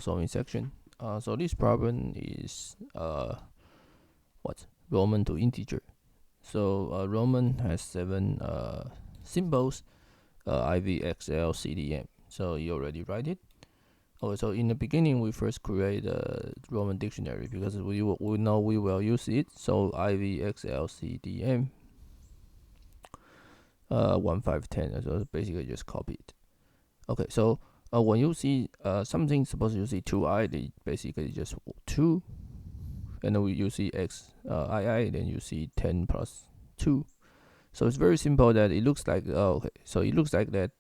solving section. So this problem is Roman to integer. So Roman has 7 symbols, IV, XL, CDM. So you already write it. Okay, so in the beginning we first create a Roman dictionary because we know we will use it. So IV, XL, CDM, 1, 5, 10. So basically just copy it. Okay, so when you see something, suppose you see 2i, they basically just 2, and then you see x II, then you see 10 plus 2. So it's very simple that it looks like okay. So it looks like that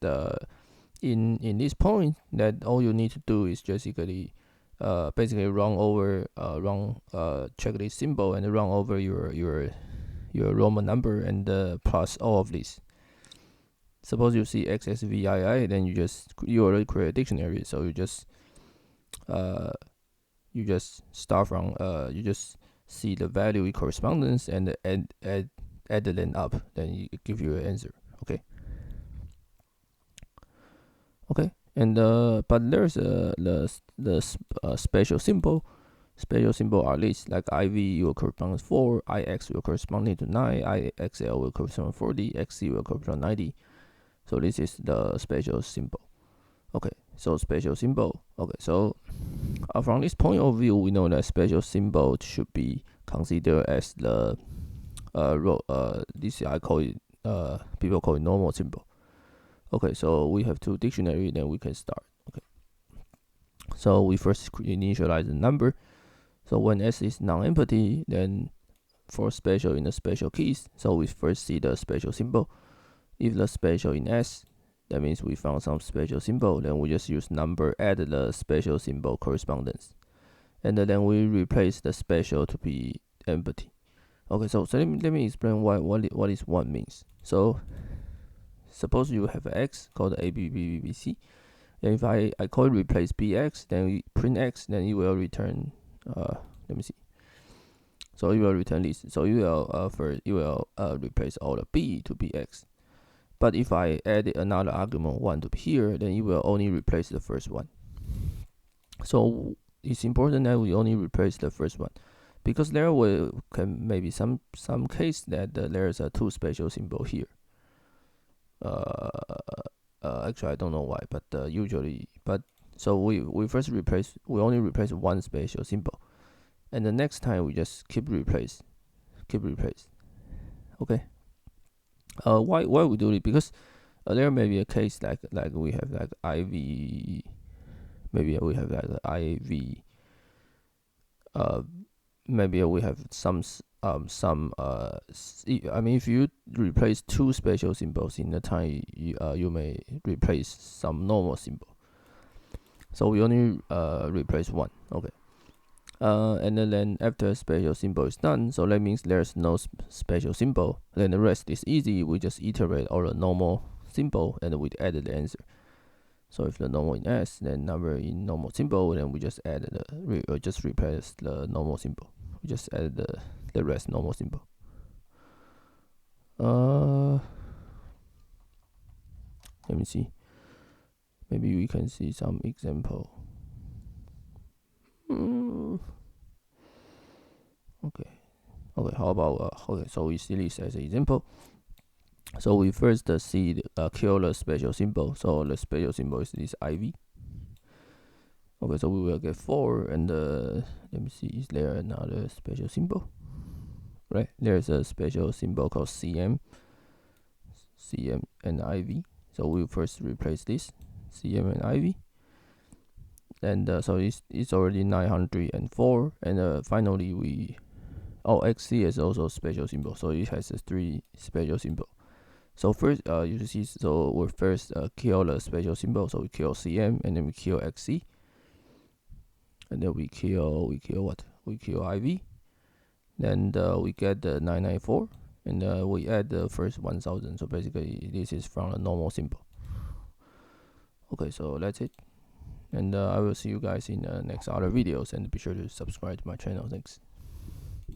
in this point that all you need to do is basically run over check this symbol and run over your Roman number and plus all of this. Suppose you see XSVII, then you already create a dictionary. So you just start from you just see the value in correspondence and add the len up, then it give you an answer. Okay, and but there's the special symbol. Special symbol are these, like IV will correspond to 4, IX will correspond to 9, IXL will correspond to 40, XC will correspond to 90. So this is the special symbol. Okay, so special symbol. Okay, so from this point of view, we know that special symbol should be considered as the this I call it people call it normal symbol. Okay, so we have 2 dictionary, then we can start. Okay, so we first initialize the number. So when s is non-empty, then for special in the special keys, so we first see the special symbol. If the special in s, that means we found some special symbol, then we just use number add the special symbol correspondence, and then we replace the special to be empty. Okay, so let me explain what is 1 means. So suppose you have an x called ABBBC, and if I call it replace bx, then we print x, then it will return let me see. So you will return this. So you will replace all the b to bx. But if I add another argument 1 to here, then it will only replace the first one. So it's important that we only replace the first one, because there can maybe some case that there's a 2 special symbol here. Actually I don't know why, but usually, so we only replace 1 special symbol, and the next time we just keep replace. Okay. Why we do it? Because there may be a case like we have like IV, maybe we have like IV. Maybe we have some. I mean, if you replace 2 special symbols in the time, you may replace some normal symbol. So we only replace 1. Okay. And then after special symbol is done, so that means there's no special symbol. Then the rest is easy. We just iterate all the normal symbol and we add the answer. So if the normal in S, then number in normal symbol, then we just add just replace the normal symbol. We just add the rest normal symbol. Let me see. Maybe we can see some example. Okay, how about okay, so we see this as an example. So we first see kill the special symbol. So the special symbol is this IV. Okay, so we will get 4, and let me see, is there another special symbol? Right, there's a special symbol called CM and IV. So we first replace this CM and IV, and so it's already 904, and finally XC is also a special symbol, so it has 3 special symbol. So first you see, so we first kill the special symbol, so we kill CM, and then we kill XC, and then we kill what? We kill IV. Then we get the 994, and we add the first 1000. So basically this is from a normal symbol. Okay, so that's it, and I will see you guys in the next other videos, and be sure to subscribe to my channel. Thanks.